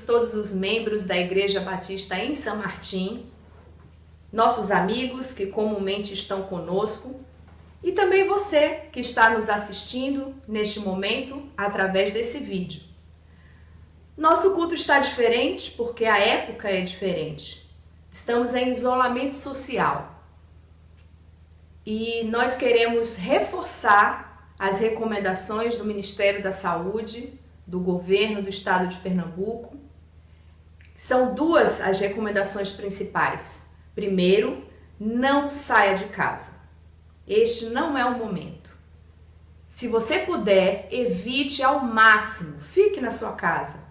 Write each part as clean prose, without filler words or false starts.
todos os membros da Igreja Batista em São Martim, nossos amigos que comumente estão conosco e também você que está nos assistindo neste momento através desse vídeo. Nosso culto está diferente porque a época é diferente. Estamos em isolamento social e nós queremos reforçar as recomendações do Ministério da Saúde, do governo do estado de Pernambuco. São duas as recomendações principais. Primeiro, não saia de casa. Este não é o momento. Se você puder, evite ao máximo, fique na sua casa.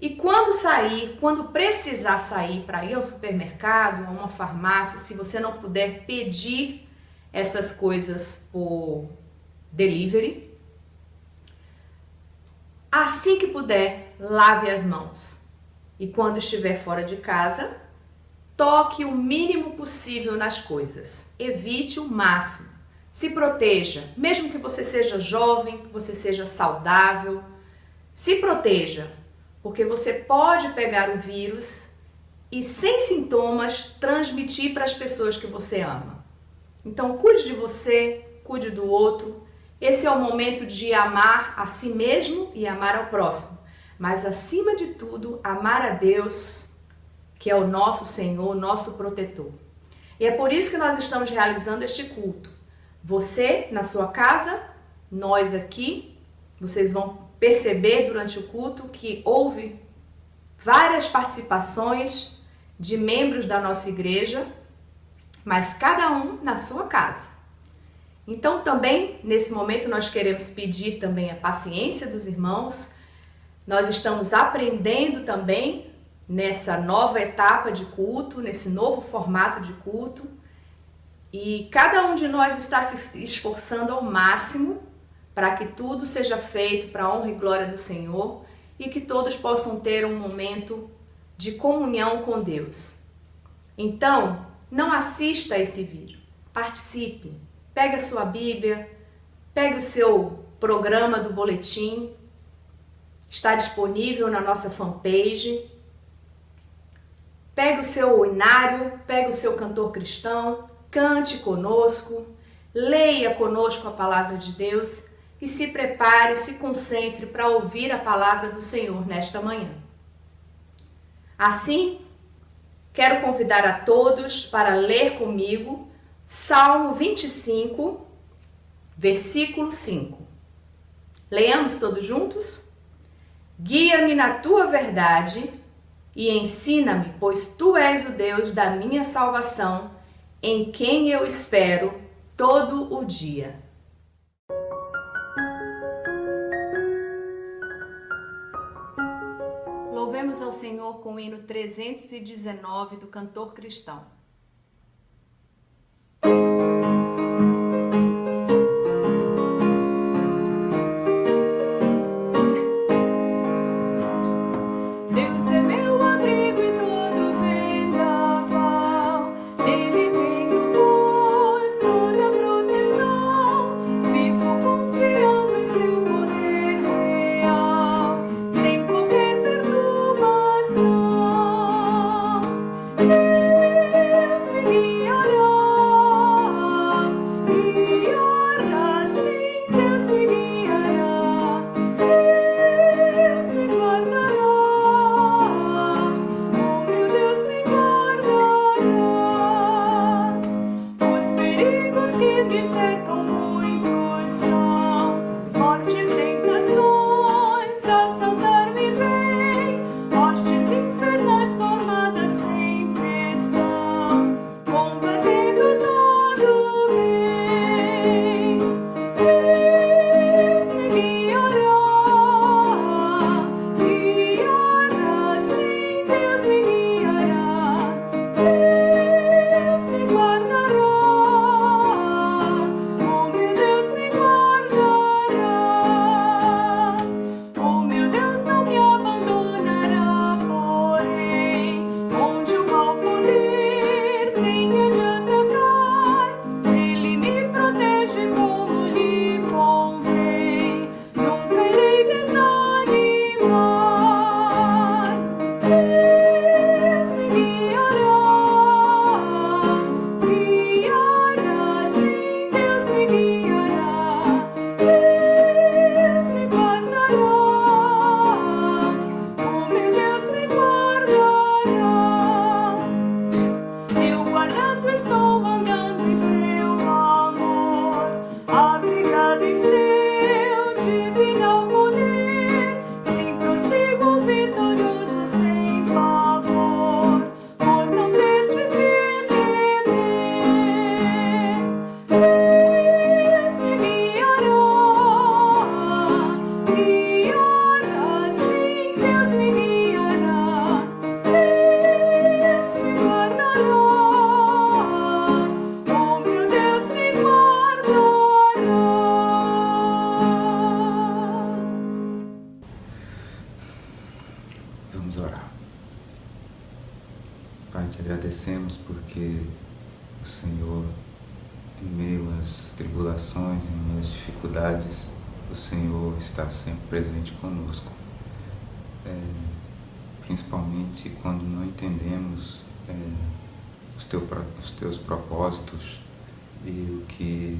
E quando sair, quando precisar sair para ir ao supermercado, a uma farmácia, se você não puder pedir essas coisas por delivery, assim que puder, lave as mãos. E quando estiver fora de casa, toque o mínimo possível nas coisas. Evite o máximo. Se proteja, mesmo que você seja jovem, que você seja saudável. Se proteja, porque você pode pegar o vírus e sem sintomas transmitir para as pessoas que você ama. Então cuide de você, cuide do outro. Esse é o momento de amar a si mesmo e amar ao próximo. Mas acima de tudo, amar a Deus, que é o nosso Senhor, nosso protetor. E é por isso que nós estamos realizando este culto. Você na sua casa, nós aqui, vocês vão perceber durante o culto que houve várias participações de membros da nossa igreja, mas cada um na sua casa. Então também, nesse momento, nós queremos pedir também a paciência dos irmãos. Nós estamos aprendendo também nessa nova etapa de culto, nesse novo formato de culto. E cada um de nós está se esforçando ao máximo para que tudo seja feito para a honra e glória do Senhor e que todos possam ter um momento de comunhão com Deus. Então, não assista a esse vídeo, participe. Pegue a sua Bíblia, pegue o seu programa do boletim, está disponível na nossa fanpage. Pegue o seu hinário, pegue o seu cantor cristão, cante conosco, leia conosco a palavra de Deus e se prepare, se concentre para ouvir a palavra do Senhor nesta manhã. Assim, quero convidar a todos para ler comigo Salmo 25, versículo 5. Leamos todos juntos? Guia-me na tua verdade e ensina-me, pois tu és o Deus da minha salvação, em quem eu espero todo o dia. Louvemos ao Senhor com o hino 319 do cantor cristão. Yeah. Pai, te agradecemos porque o Senhor, em meio às tribulações, em meio às dificuldades, o Senhor está sempre presente conosco. Principalmente quando não entendemos os teus propósitos e o que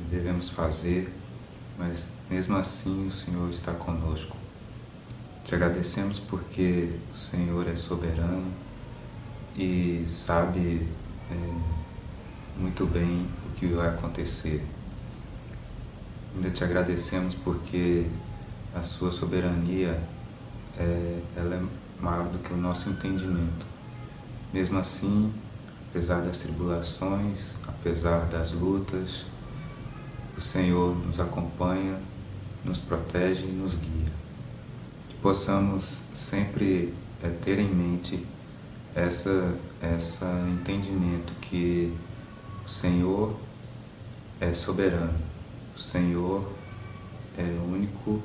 devemos fazer, mas mesmo assim o Senhor está conosco. Te agradecemos porque o Senhor é soberano e sabe muito bem o que vai acontecer. Ainda te agradecemos porque a sua soberania ela é maior do que o nosso entendimento. Mesmo assim, apesar das tribulações, apesar das lutas, o Senhor nos acompanha, nos protege e nos guia. Que possamos sempre ter em mente esse entendimento que o Senhor é soberano, o Senhor é único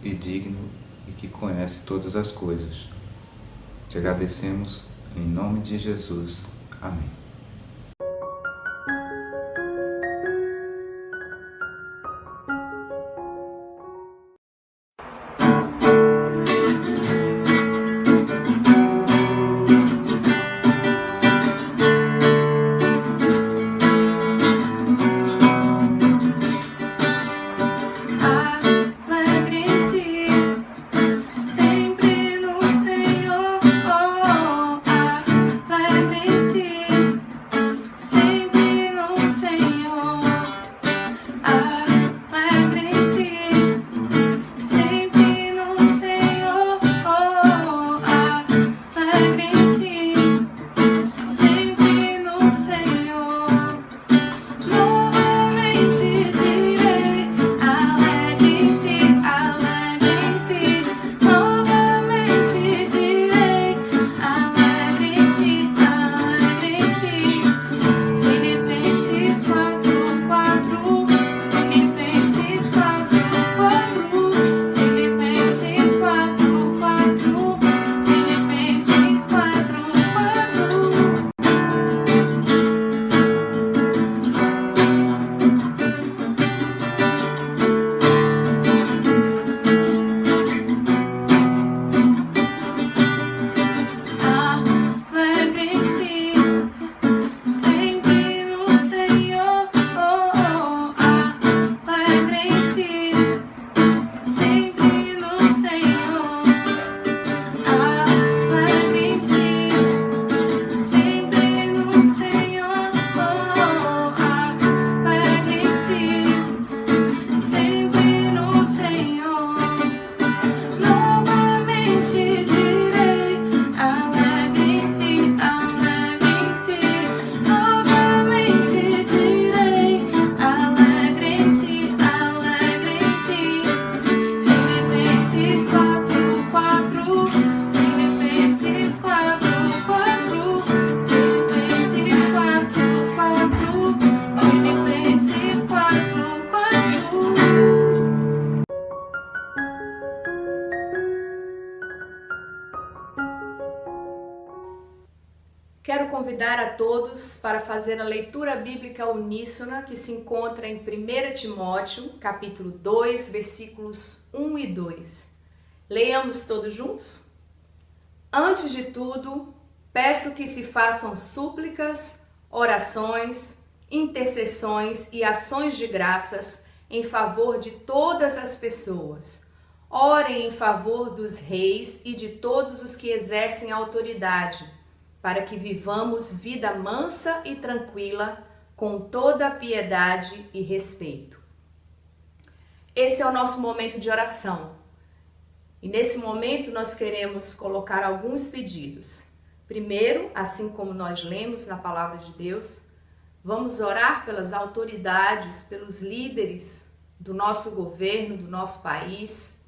e digno e que conhece todas as coisas. Te agradecemos em nome de Jesus. Amém. Quero convidar a todos para fazer a leitura bíblica uníssona que se encontra em 1 Timóteo, capítulo 2, versículos 1 e 2. Leiamos todos juntos? Antes de tudo, peço que se façam súplicas, orações, intercessões e ações de graças em favor de todas as pessoas. Orem em favor dos reis e de todos os que exercem autoridade, para que vivamos vida mansa e tranquila, com toda a piedade e respeito. Esse é o nosso momento de oração. E nesse momento nós queremos colocar alguns pedidos. Primeiro, assim como nós lemos na palavra de Deus, vamos orar pelas autoridades, pelos líderes do nosso governo, do nosso país,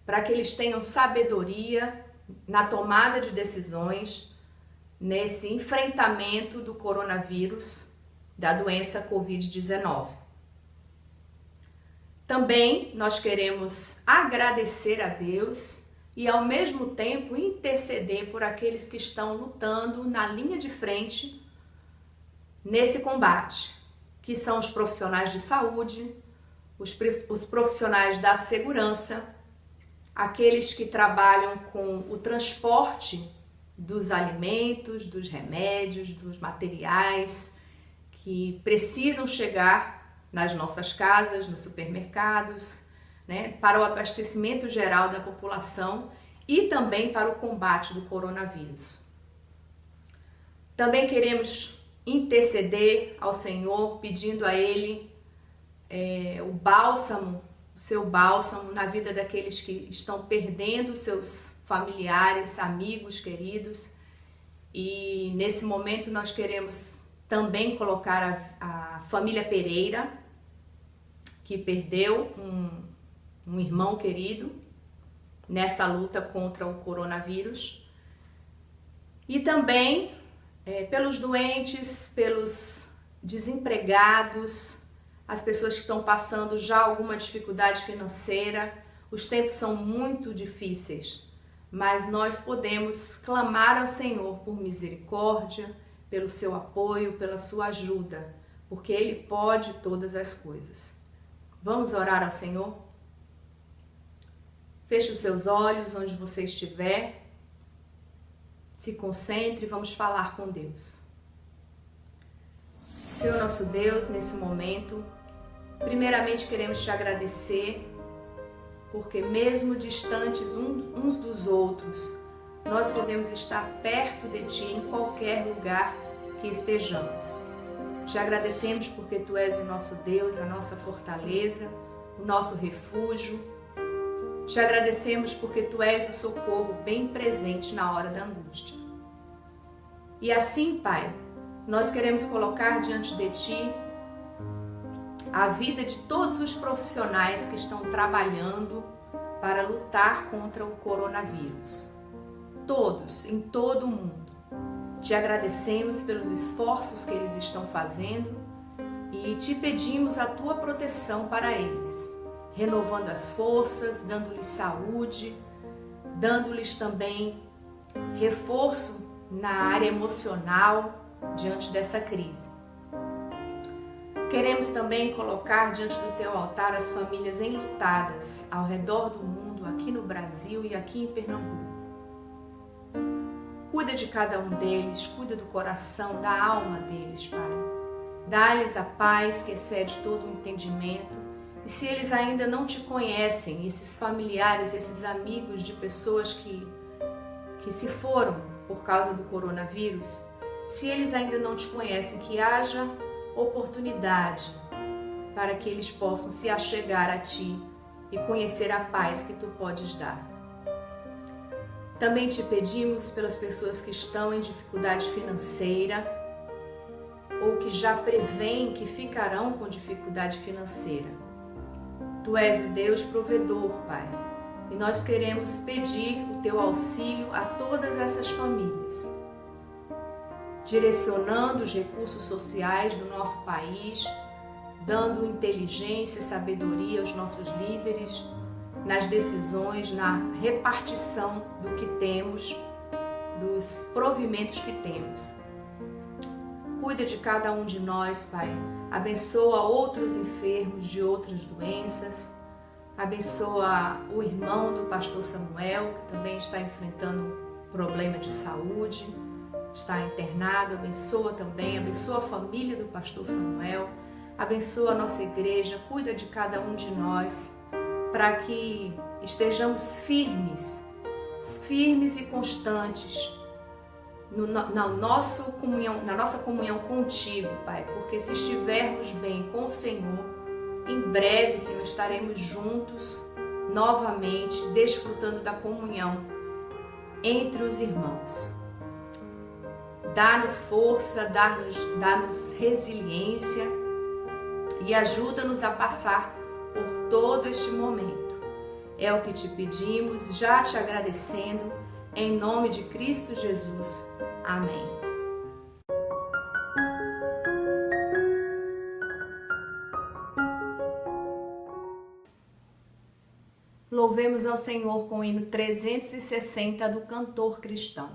para que eles tenham sabedoria na tomada de decisões, nesse enfrentamento do coronavírus, da doença Covid-19. Também nós queremos agradecer a Deus e ao mesmo tempo interceder por aqueles que estão lutando na linha de frente nesse combate, que são os profissionais de saúde, os profissionais da segurança, aqueles que trabalham com o transporte dos alimentos, dos remédios, dos materiais que precisam chegar nas nossas casas, nos supermercados, né, para o abastecimento geral da população e também para o combate do coronavírus. Também queremos interceder ao Senhor, pedindo a Ele o bálsamo, o seu bálsamo na vida daqueles que estão perdendo seus familiares, amigos queridos. E nesse momento nós queremos também colocar a família Pereira, que perdeu um irmão querido nessa luta contra o coronavírus. E também pelos doentes, pelos desempregados, as pessoas que estão passando já alguma dificuldade financeira. Os tempos são muito difíceis, mas nós podemos clamar ao Senhor por misericórdia, pelo seu apoio, pela sua ajuda, porque Ele pode todas as coisas. Vamos orar ao Senhor? Feche os seus olhos onde você estiver. Se concentre e vamos falar com Deus. Senhor nosso Deus, nesse momento, primeiramente queremos te agradecer, porque mesmo distantes uns dos outros, nós podemos estar perto de Ti em qualquer lugar que estejamos. Te agradecemos porque Tu és o nosso Deus, a nossa fortaleza, o nosso refúgio. Te agradecemos porque Tu és o socorro bem presente na hora da angústia. E assim, Pai, nós queremos colocar diante de Ti a vida de todos os profissionais que estão trabalhando para lutar contra o coronavírus. Todos, em todo o mundo. Te agradecemos pelos esforços que eles estão fazendo e te pedimos a Tua proteção para eles, renovando as forças, dando-lhes saúde, dando-lhes também reforço na área emocional diante dessa crise. Queremos também colocar diante do Teu altar as famílias enlutadas ao redor do mundo, aqui no Brasil e aqui em Pernambuco. Cuida de cada um deles, cuida do coração, da alma deles, Pai. Dá-lhes a paz que excede todo o entendimento. E se eles ainda não Te conhecem, esses familiares, esses amigos de pessoas que se foram por causa do coronavírus, se eles ainda não Te conhecem, que haja oportunidade para que eles possam se achegar a Ti e conhecer a paz que Tu podes dar. Também Te pedimos pelas pessoas que estão em dificuldade financeira ou que já prevêem que ficarão com dificuldade financeira. Tu és o Deus provedor, Pai, e nós queremos pedir o Teu auxílio a todas essas famílias, direcionando os recursos sociais do nosso país, dando inteligência e sabedoria aos nossos líderes nas decisões, na repartição do que temos, dos provimentos que temos. Cuida de cada um de nós, Pai. Abençoa outros enfermos de outras doenças. Abençoa o irmão do pastor Samuel, que também está enfrentando problema de saúde, está internado. Abençoa a família do pastor Samuel. Abençoa a nossa igreja. Cuida de cada um de nós, para que estejamos firmes e constantes na nossa comunhão contigo, Pai, porque se estivermos bem com o Senhor, em breve, Senhor, estaremos juntos novamente, desfrutando da comunhão entre os irmãos. Dá-nos força, dá-nos resiliência e ajuda-nos a passar por todo este momento. É o que Te pedimos, já Te agradecendo, em nome de Cristo Jesus. Amém. Louvemos louvemos ao Senhor com o hino 360 do Cantor Cristão.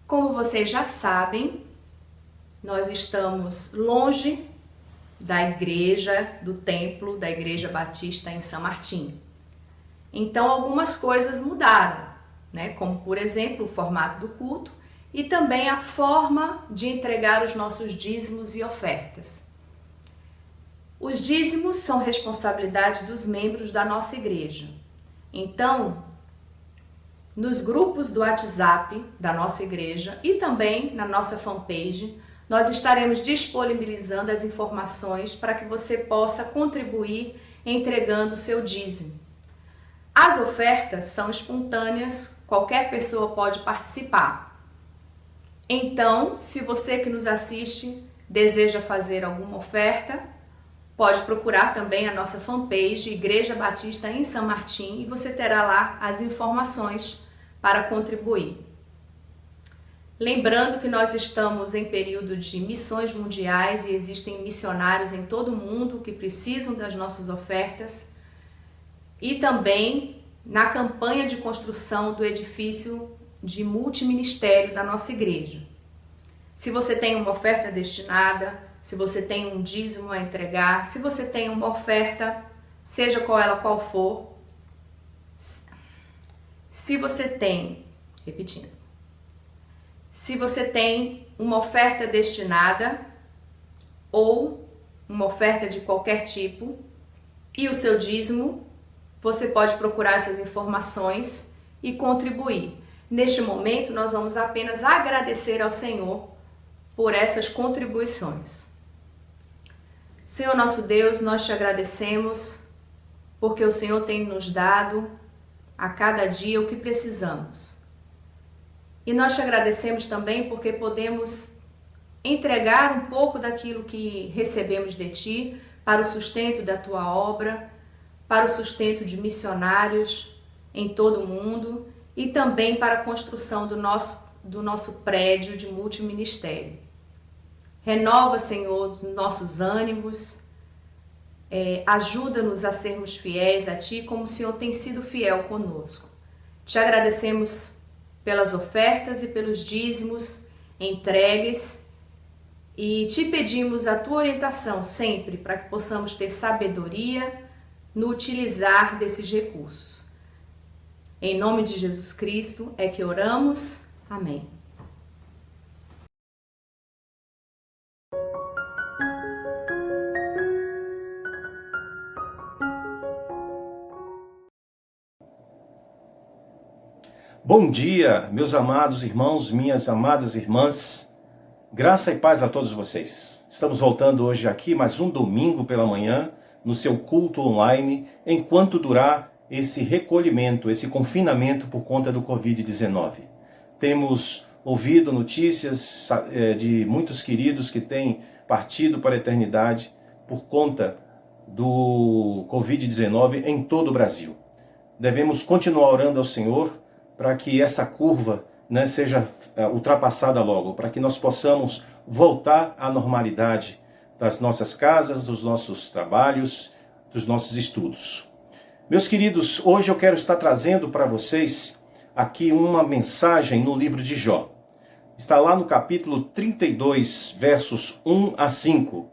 Como vocês já sabem, nós estamos longe da igreja, do templo da Igreja Batista em São Martinho. Então algumas coisas mudaram, né? Como por exemplo o formato do culto e também a forma de entregar os nossos dízimos e ofertas. Os dízimos são responsabilidade dos membros da nossa igreja. Então, nos grupos do WhatsApp da nossa igreja e também na nossa fanpage, nós estaremos disponibilizando as informações para que você possa contribuir entregando o seu dízimo. As ofertas são espontâneas, qualquer pessoa pode participar. Então, se você que nos assiste deseja fazer alguma oferta, pode procurar também a nossa fanpage Igreja Batista em São Martinho e você terá lá as informações para contribuir. Lembrando que nós estamos em período de missões mundiais e existem missionários em todo o mundo que precisam das nossas ofertas e também na campanha de construção do edifício de multiministério da nossa igreja. Se você tem uma oferta destinada, se você tem um dízimo a entregar, se você tem uma oferta, seja qual for, se você tem uma oferta destinada ou uma oferta de qualquer tipo e o seu dízimo, você pode procurar essas informações e contribuir. Neste momento, nós vamos apenas agradecer ao Senhor por essas contribuições. Senhor nosso Deus, nós te agradecemos porque o Senhor tem nos dado a cada dia o que precisamos. E nós te agradecemos também porque podemos entregar um pouco daquilo que recebemos de ti para o sustento da tua obra, para o sustento de missionários em todo o mundo e também para a construção do nosso prédio de multiministério. Renova, Senhor, os nossos ânimos, ajuda-nos a sermos fiéis a Ti, como o Senhor tem sido fiel conosco. Te agradecemos pelas ofertas e pelos dízimos entregues e te pedimos a Tua orientação sempre para que possamos ter sabedoria no utilizar desses recursos. Em nome de Jesus Cristo é que oramos. Amém. Bom dia, meus amados irmãos, minhas amadas irmãs. Graça e paz a todos vocês. Estamos voltando hoje aqui, mais um domingo pela manhã, no seu culto online, enquanto durar esse recolhimento, esse confinamento por conta do Covid-19. Temos ouvido notícias de muitos queridos que têm partido para a eternidade por conta do Covid-19 em todo o Brasil. Devemos continuar orando ao Senhor para que essa curva seja ultrapassada logo, para que nós possamos voltar à normalidade das nossas casas, dos nossos trabalhos, dos nossos estudos. Meus queridos, hoje eu quero estar trazendo para vocês aqui uma mensagem no livro de Jó. Está lá no capítulo 32, versos 1 a 5.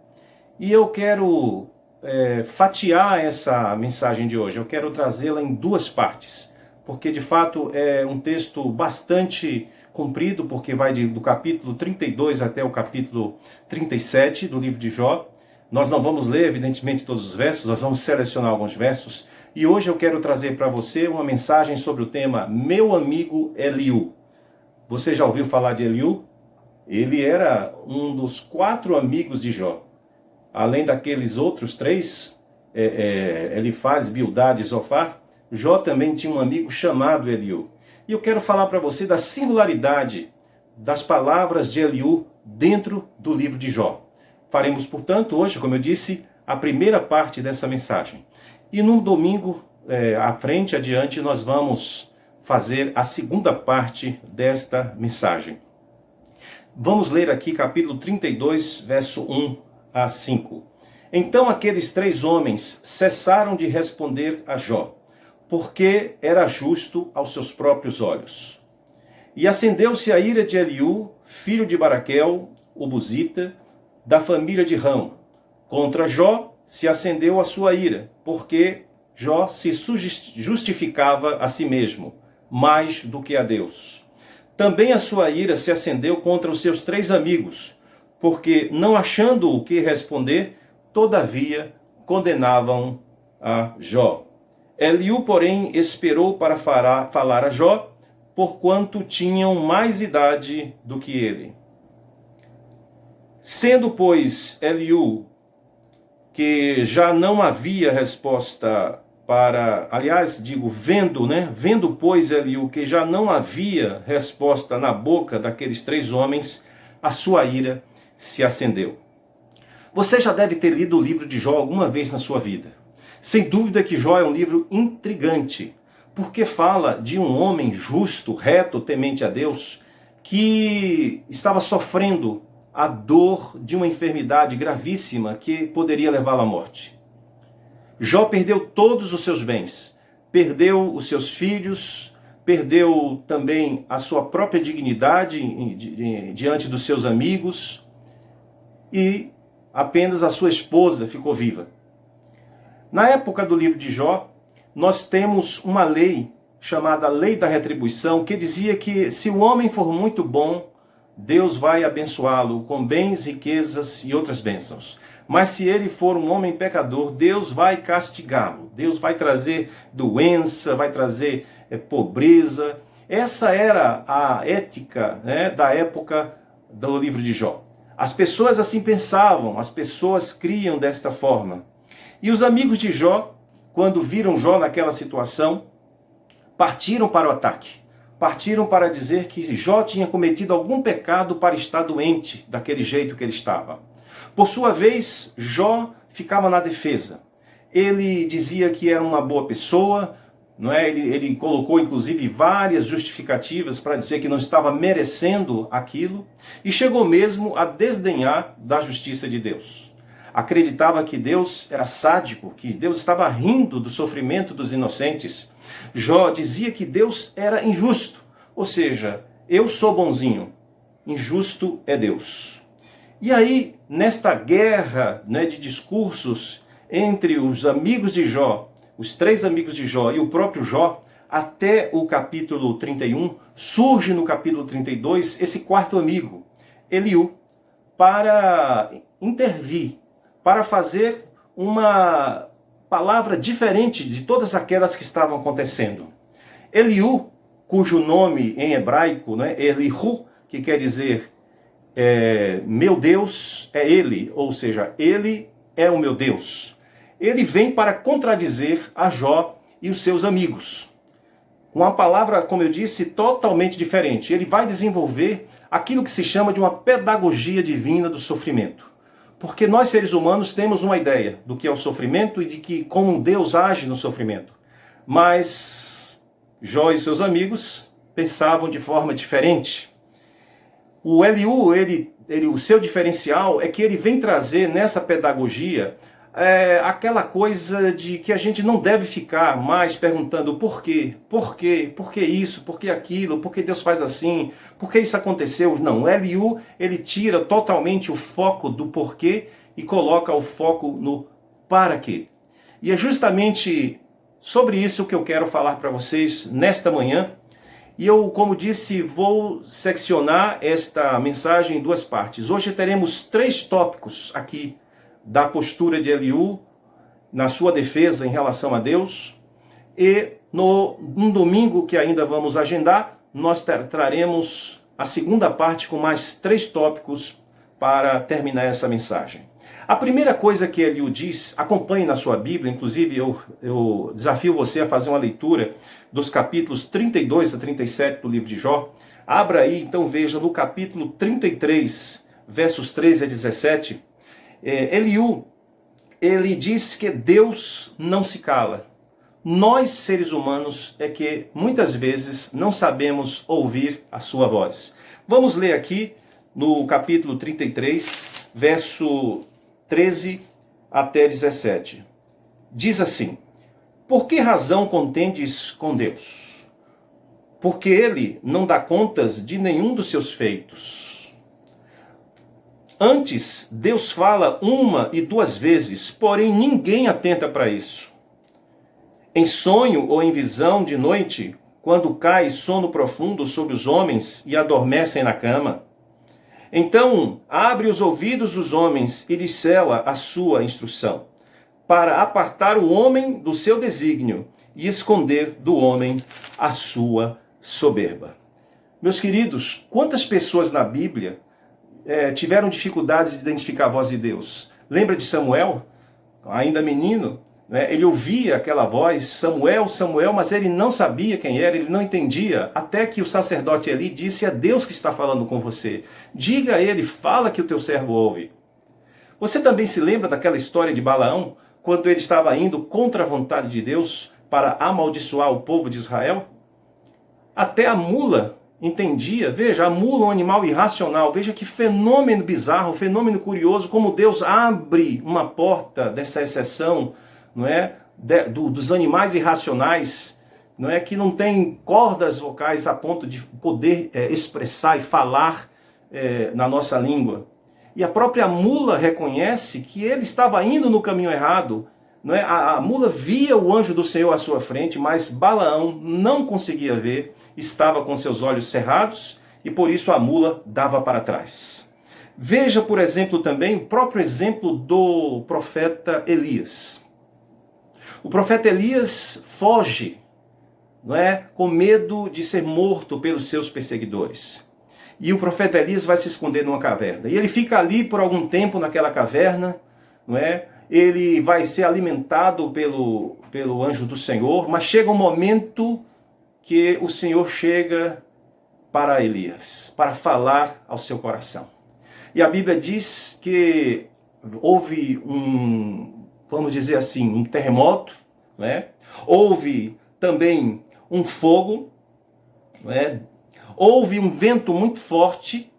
E eu quero fatiar essa mensagem de hoje. Eu quero trazê-la em duas partes, porque de fato é um texto bastante comprido, porque vai do capítulo 32 até o capítulo 37 do livro de Jó. Nós não vamos ler, evidentemente, todos os versos, nós vamos selecionar alguns versos. E hoje eu quero trazer para você uma mensagem sobre o tema Meu Amigo Eliú. Você já ouviu falar de Eliú? Ele era um dos 4 amigos de Jó. Além daqueles outros 3, Elifaz, Bildade e Zofar, Jó também tinha um amigo chamado Eliú. E eu quero falar para você da singularidade das palavras de Eliú dentro do livro de Jó. Faremos, portanto, hoje, como eu disse, a primeira parte dessa mensagem. E num domingo adiante, nós vamos fazer a segunda parte desta mensagem. Vamos ler aqui capítulo 32, verso 1 a 5. Então aqueles 3 homens cessaram de responder a Jó, porque era justo aos seus próprios olhos. E acendeu-se a ira de Eliú, filho de Baraquel, o Buzita, da família de Rão. Contra Jó se acendeu a sua ira, porque Jó se justificava a si mesmo, mais do que a Deus. Também a sua ira se acendeu contra os seus 3 amigos, porque, não achando o que responder, todavia condenavam a Jó. Eliú, porém, esperou para falar a Jó, porquanto tinham mais idade do que ele. Sendo, pois, Eliú, que já não havia resposta vendo, pois, Eliú, que já não havia resposta na boca daqueles 3 homens, a sua ira se acendeu. Você já deve ter lido o livro de Jó alguma vez na sua vida. Sem dúvida que Jó é um livro intrigante, porque fala de um homem justo, reto, temente a Deus, que estava sofrendo a dor de uma enfermidade gravíssima que poderia levá-lo à morte. Jó perdeu todos os seus bens, perdeu os seus filhos, perdeu também a sua própria dignidade diante dos seus amigos, e apenas a sua esposa ficou viva. Na época do livro de Jó, nós temos uma lei chamada Lei da Retribuição, que dizia que se o homem for muito bom, Deus vai abençoá-lo com bens, riquezas e outras bênçãos. Mas se ele for um homem pecador, Deus vai castigá-lo. Deus vai trazer doença, vai trazer pobreza. Essa era a ética da época do livro de Jó. As pessoas assim pensavam, as pessoas criam desta forma. E os amigos de Jó, quando viram Jó naquela situação, partiram para o ataque. Partiram para dizer que Jó tinha cometido algum pecado para estar doente daquele jeito que ele estava. Por sua vez, Jó ficava na defesa. Ele dizia que era uma boa pessoa, não é? Ele colocou inclusive várias justificativas para dizer que não estava merecendo aquilo e chegou mesmo a desdenhar da justiça de Deus. Acreditava que Deus era sádico, que Deus estava rindo do sofrimento dos inocentes. Jó dizia que Deus era injusto, ou seja, eu sou bonzinho, injusto é Deus. E aí, nesta guerra, né, de discursos entre os amigos de Jó, os três amigos de Jó e o próprio Jó, até o capítulo 31, surge no capítulo 32 esse quarto amigo, Eliú, para intervir, para fazer uma palavra diferente de todas aquelas que estavam acontecendo. Eliú, cujo nome em hebraico, né, Elihu, que quer dizer meu Deus é ele, ou seja, ele é o meu Deus. Ele vem para contradizer a Jó e os seus amigos. Com a palavra, como eu disse, totalmente diferente. Ele vai desenvolver aquilo que se chama de uma pedagogia divina do sofrimento. Porque nós, seres humanos, temos uma ideia do que é o sofrimento e de que como Deus age no sofrimento. Mas Jó e seus amigos pensavam de forma diferente. O Eliú, o seu diferencial é que ele vem trazer nessa pedagogia aquela coisa de que a gente não deve ficar mais perguntando por quê, por que isso, por que aquilo, por que Deus faz assim, por que isso aconteceu. Não, o Eliú, ele tira totalmente o foco do porquê e coloca o foco no para quê. E é justamente sobre isso que eu quero falar para vocês nesta manhã. E eu, como disse, vou seccionar esta mensagem em duas partes. Hoje teremos 3 tópicos aqui da postura de Eliú na sua defesa em relação a Deus. E num domingo que ainda vamos agendar, nós traremos a segunda parte com mais 3 tópicos para terminar essa mensagem. A primeira coisa que Eliú diz, acompanhe na sua Bíblia, inclusive eu desafio você a fazer uma leitura dos capítulos 32 a 37 do livro de Jó. Abra aí, então veja no capítulo 33, versos 13 a 17, Eliú, ele diz que Deus não se cala. Nós, seres humanos, é que muitas vezes não sabemos ouvir a sua voz. Vamos ler aqui no capítulo 33, verso 13 até 17. Diz assim: por que razão contendes com Deus? Porque ele não dá contas de nenhum dos seus feitos. Antes, Deus fala 1 e 2 vezes, porém ninguém atenta para isso. Em sonho ou em visão de noite, quando cai sono profundo sobre os homens e adormecem na cama, então abre os ouvidos dos homens e lhes cela a sua instrução, para apartar o homem do seu desígnio e esconder do homem a sua soberba. Meus queridos, quantas pessoas na Bíblia tiveram dificuldades de identificar a voz de Deus? Lembra de Samuel? Ainda menino, né? Ele ouvia aquela voz, Samuel, Samuel, mas ele não sabia quem era, ele não entendia, até que o sacerdote Eli disse: é Deus que está falando com você. Diga a ele, fala que o teu servo ouve. Você também se lembra daquela história de Balaão, quando ele estava indo contra a vontade de Deus para amaldiçoar o povo de Israel? Até a mula entendia. Veja, a mula é um animal irracional. Veja que fenômeno bizarro, fenômeno curioso, como Deus abre uma porta dessa exceção, não é, dos animais irracionais, não é, que não tem cordas vocais a ponto de poder expressar e falar na nossa língua. E a própria mula reconhece que ele estava indo no caminho errado. Não é? A mula via o anjo do Senhor à sua frente, mas Balaão não conseguia ver, estava com seus olhos cerrados e por isso a mula dava para trás. Veja, por exemplo, também o próprio exemplo do profeta Elias. O profeta Elias foge, não é, com medo de ser morto pelos seus perseguidores. E o profeta Elias vai se esconder numa caverna. E ele fica ali por algum tempo naquela caverna, não é? Ele vai ser alimentado pelo anjo do Senhor, mas chega um momento que o Senhor chega para Elias, para falar ao seu coração. E a Bíblia diz que houve vamos dizer assim, um terremoto, não é? Houve também um fogo, não é? Houve um vento muito forte,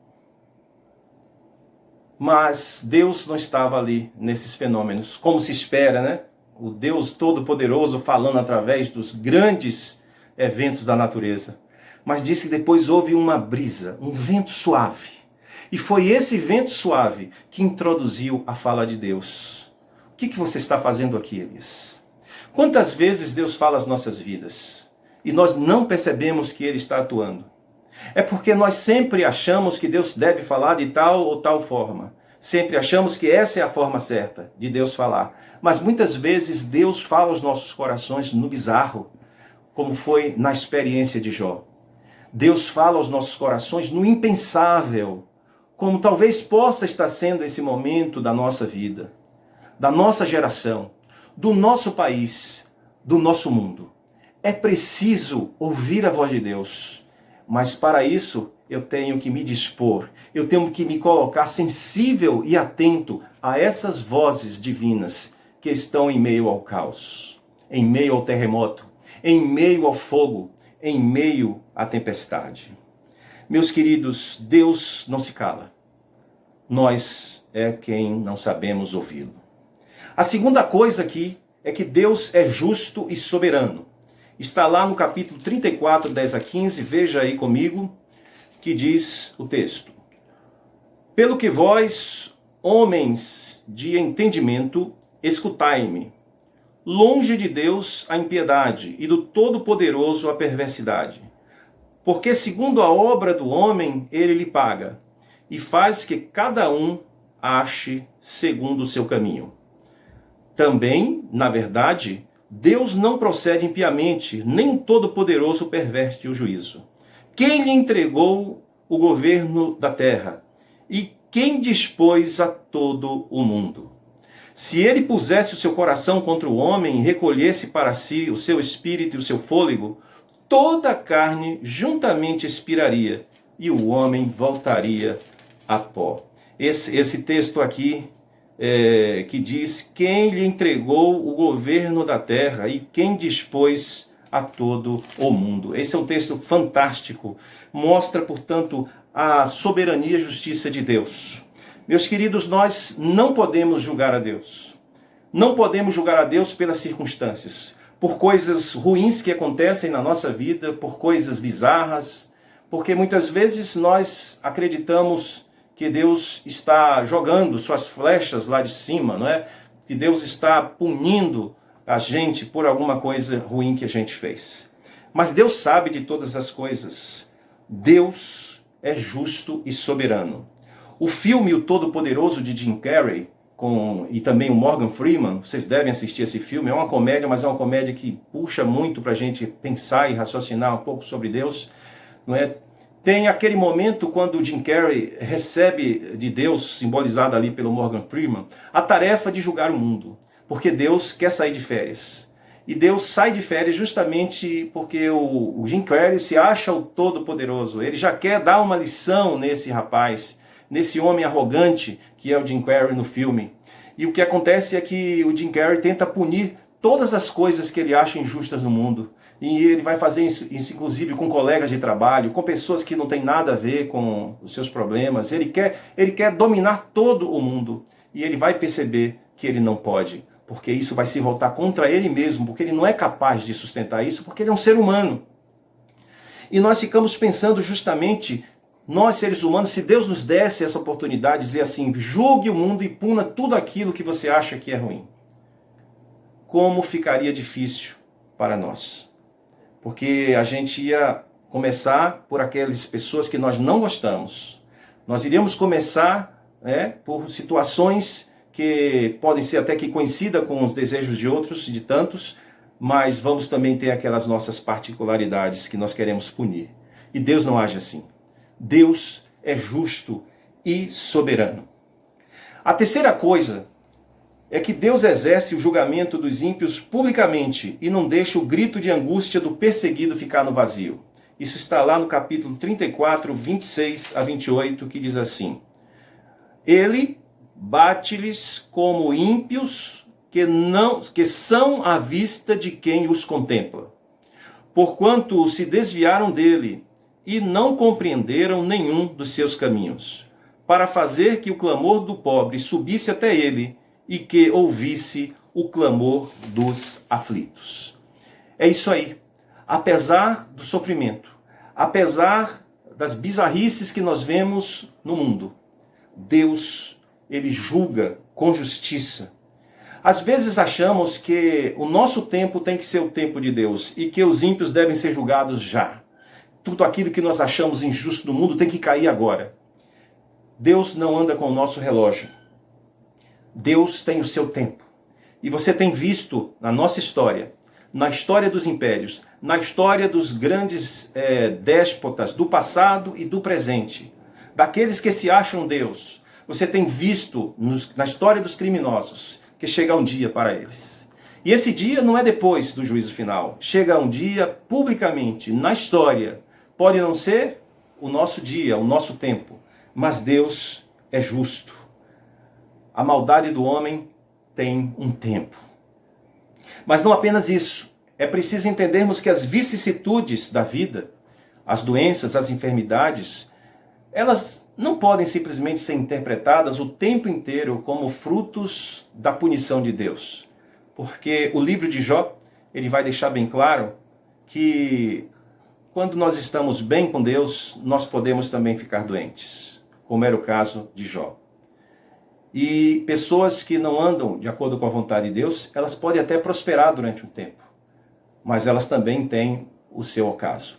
mas Deus não estava ali nesses fenômenos, como se espera, né? O Deus Todo-Poderoso falando através dos grandes eventos da natureza. Mas disse que depois houve uma brisa, um vento suave. E foi esse vento suave que introduziu a fala de Deus. O que você está fazendo aqui, Elias? Quantas vezes Deus fala às nossas vidas e nós não percebemos que Ele está atuando? É porque nós sempre achamos que Deus deve falar de tal ou tal forma. Sempre achamos que essa é a forma certa de Deus falar. Mas muitas vezes Deus fala aos nossos corações no bizarro, como foi na experiência de Jó. Deus fala aos nossos corações no impensável, como talvez possa estar sendo esse momento da nossa vida, da nossa geração, do nosso país, do nosso mundo. É preciso ouvir a voz de Deus. Mas para isso eu tenho que me dispor, eu tenho que me colocar sensível e atento a essas vozes divinas que estão em meio ao caos, em meio ao terremoto, em meio ao fogo, em meio à tempestade. Meus queridos, Deus não se cala. Nós é quem não sabemos ouvi-lo. A segunda coisa aqui é que Deus é justo e soberano. Está lá no capítulo 34, 10 a 15, veja aí comigo, que diz o texto. Pelo que vós, homens de entendimento, escutai-me. Longe de Deus a impiedade, e do Todo-Poderoso a perversidade. Porque segundo a obra do homem, ele lhe paga, e faz que cada um ache segundo o seu caminho. Também, na verdade, Deus não procede impiamente, nem o Todo-Poderoso perverte o juízo. Quem lhe entregou o governo da terra? E quem dispôs a todo o mundo? Se ele pusesse o seu coração contra o homem e recolhesse para si o seu espírito e o seu fôlego, toda a carne juntamente expiraria e o homem voltaria a pó. Esse texto aqui que diz quem lhe entregou o governo da terra e quem dispôs a todo o mundo. Esse é um texto fantástico, mostra, portanto, a soberania e a justiça de Deus. Meus queridos, nós não podemos julgar a Deus. Não podemos julgar a Deus pelas circunstâncias, por coisas ruins que acontecem na nossa vida, por coisas bizarras, porque muitas vezes nós acreditamos que Deus está jogando suas flechas lá de cima, não é? Que Deus está punindo a gente por alguma coisa ruim que a gente fez. Mas Deus sabe de todas as coisas. Deus é justo e soberano. O filme O Todo-Poderoso de Jim Carrey, e também o Morgan Freeman, vocês devem assistir esse filme, é uma comédia, mas é uma comédia que puxa muito para a gente pensar e raciocinar um pouco sobre Deus, não é? Tem aquele momento quando o Jim Carrey recebe de Deus, simbolizado ali pelo Morgan Freeman, a tarefa de julgar o mundo, porque Deus quer sair de férias. E Deus sai de férias justamente porque o Jim Carrey se acha o Todo-Poderoso. Ele já quer dar uma lição nesse rapaz, nesse homem arrogante que é o Jim Carrey no filme. E o que acontece é que o Jim Carrey tenta punir todas as coisas que ele acha injustas no mundo. E ele vai fazer isso inclusive com colegas de trabalho, com pessoas que não têm nada a ver com os seus problemas. Ele quer dominar todo o mundo. E ele vai perceber que ele não pode, porque isso vai se voltar contra ele mesmo, porque ele não é capaz de sustentar isso, porque ele é um ser humano. E nós ficamos pensando justamente, nós seres humanos, se Deus nos desse essa oportunidade de dizer assim, julgue o mundo e puna tudo aquilo que você acha que é ruim. Como ficaria difícil para nós. Porque a gente ia começar por aquelas pessoas que nós não gostamos. Nós iríamos começar por situações que podem ser até que coincida com os desejos de outros, de tantos, mas vamos também ter aquelas nossas particularidades que nós queremos punir. E Deus não age assim. Deus é justo e soberano. A terceira coisa é que Deus exerce o julgamento dos ímpios publicamente e não deixa o grito de angústia do perseguido ficar no vazio. Isso está lá no capítulo 34, 26 a 28, que diz assim: Ele bate-lhes como ímpios que são à vista de quem os contempla, porquanto se desviaram dele e não compreenderam nenhum dos seus caminhos, para fazer que o clamor do pobre subisse até ele e que ouvisse o clamor dos aflitos. É isso aí. Apesar do sofrimento, apesar das bizarrices que nós vemos no mundo, Deus, ele julga com justiça. Às vezes achamos que o nosso tempo tem que ser o tempo de Deus e que os ímpios devem ser julgados já. Tudo aquilo que nós achamos injusto no mundo tem que cair agora. Deus não anda com o nosso relógio. Deus tem o seu tempo. E você tem visto na nossa história, na história dos impérios, na história dos grandes déspotas do passado e do presente, daqueles que se acham Deus, você tem visto na história dos criminosos que chega um dia para eles. E esse dia não é depois do juízo final. Chega um dia publicamente, na história. Pode não ser o nosso dia, o nosso tempo, mas Deus é justo. A maldade do homem tem um tempo. Mas não apenas isso. É preciso entendermos que as vicissitudes da vida, as doenças, as enfermidades, elas não podem simplesmente ser interpretadas o tempo inteiro como frutos da punição de Deus. Porque o livro de Jó, ele vai deixar bem claro que quando nós estamos bem com Deus, nós podemos também ficar doentes, como era o caso de Jó. E pessoas que não andam de acordo com a vontade de Deus, elas podem até prosperar durante um tempo, mas elas também têm o seu ocaso.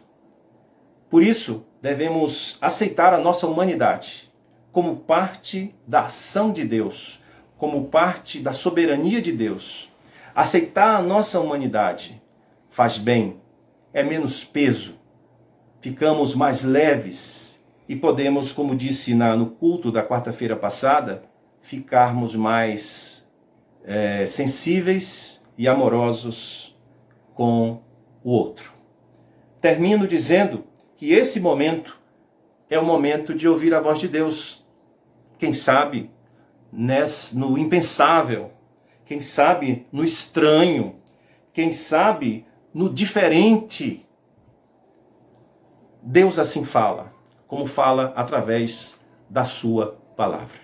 Por isso, devemos aceitar a nossa humanidade como parte da ação de Deus, como parte da soberania de Deus. Aceitar a nossa humanidade faz bem, é menos peso, ficamos mais leves e podemos, como disse no culto da quarta-feira passada, ficarmos mais sensíveis e amorosos com o outro. Termino dizendo que esse momento é o momento de ouvir a voz de Deus. Quem sabe no impensável, quem sabe no estranho, quem sabe no diferente. Deus assim fala, como fala através da sua palavra.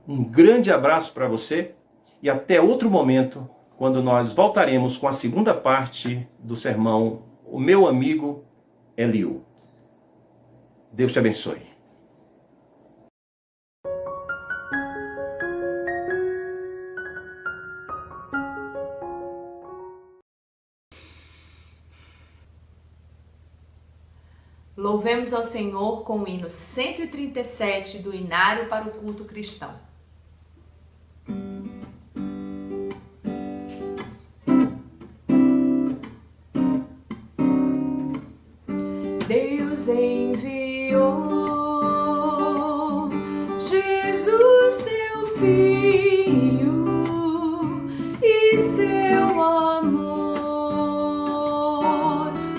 Um grande abraço para você e até outro momento, quando nós voltaremos com a segunda parte do sermão O Meu Amigo Eliú. Deus te abençoe. Louvemos ao Senhor com o hino 137 do Inário para o Culto Cristão. Deus enviou Jesus, seu Filho, e seu amor,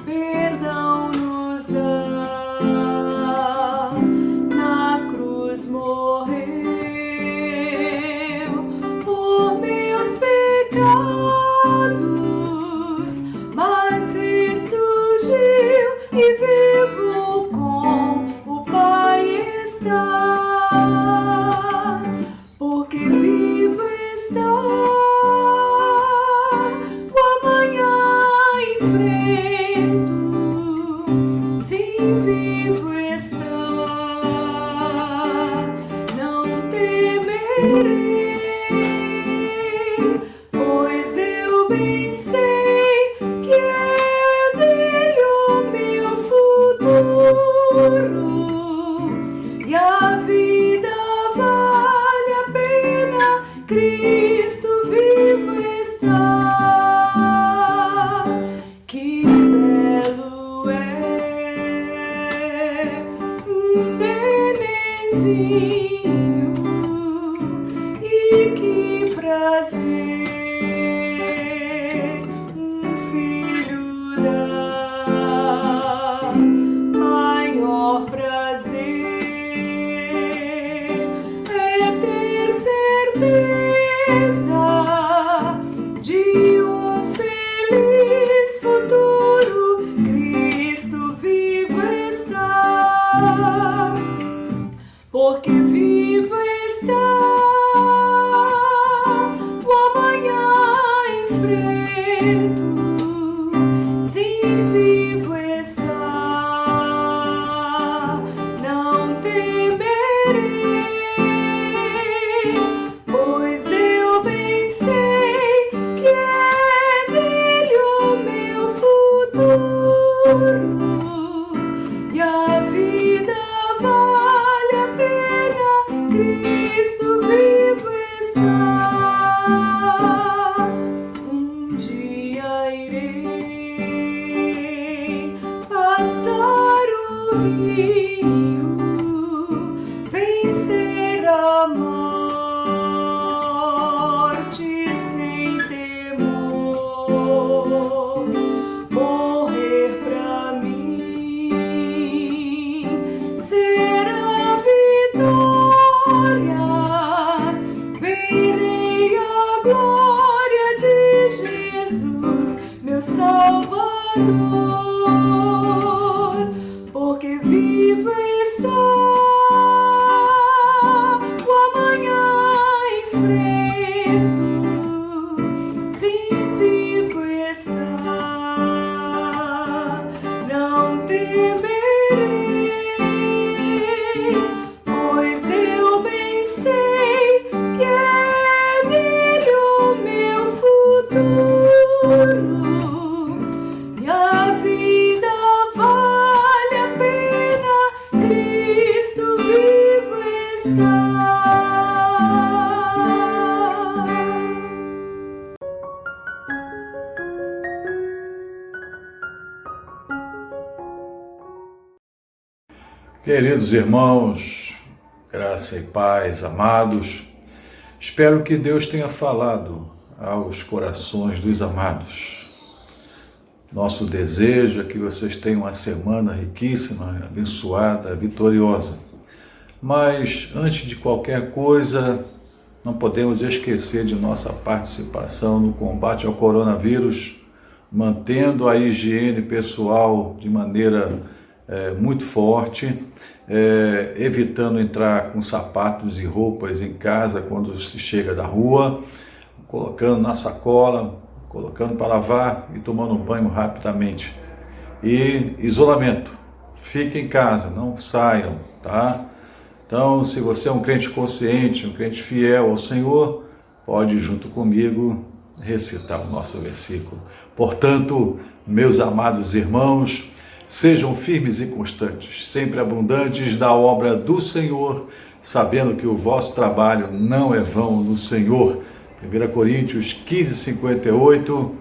perdão nos dá. Na cruz morreu por meus pecados, mas ressurgiu e vivo com o Pai está, porque vivo está, o amanhã enfrento, sim, vivo está, não temerei, pois eu bem sei que é dele o meu futuro, e a vida vale a pena, Cristo vivo está. Que belo sim, vivo está, não temerei, pois eu bem sei que é nele o meu futuro, e a vida vale a pena, Cristo vivo está. Um dia irei passar o rio, vencer a morte sem temor, morrer pra mim ser a vitória, verei a glória de Jesus, meu Salvador, porque vivo está, o amanhã enfrento, sim, vivo está, não temerei, pois eu bem sei que é nele o meu futuro, e a vida vale a pena, Cristo vivo está. Queridos irmãos, graça e paz, amados, espero que Deus tenha falado aos corações dos amados. Nosso desejo é que vocês tenham uma semana riquíssima, abençoada, vitoriosa. Mas, antes de qualquer coisa, não podemos esquecer de nossa participação no combate ao coronavírus, mantendo a higiene pessoal de maneira muito forte, evitando entrar com sapatos e roupas em casa quando se chega da rua, colocando na sacola, colocando para lavar e tomando um banho rapidamente. E isolamento, fique em casa, não saiam, tá? Então, se você é um crente consciente, um crente fiel ao Senhor, pode junto comigo recitar o nosso versículo. Portanto, meus amados irmãos, sejam firmes e constantes, sempre abundantes da obra do Senhor, sabendo que o vosso trabalho não é vão no Senhor. 1 Coríntios 15:58.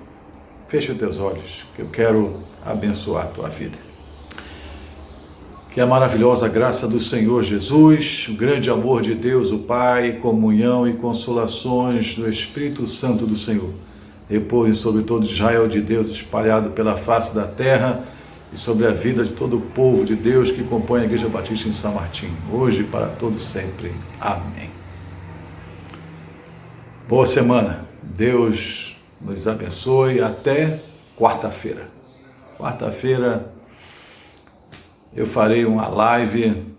Feche os teus olhos, que eu quero abençoar a tua vida. Que a maravilhosa graça do Senhor Jesus, o grande amor de Deus, o Pai, comunhão e consolações do Espírito Santo do Senhor, repousem sobre todo Israel de Deus espalhado pela face da terra, e sobre a vida de todo o povo de Deus que compõe a Igreja Batista em São Martim, hoje e para todo sempre. Amém. Boa semana. Deus nos abençoe. Até quarta-feira. Quarta-feira eu farei uma live,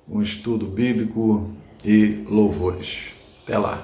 um estudo bíblico e louvores. Até lá.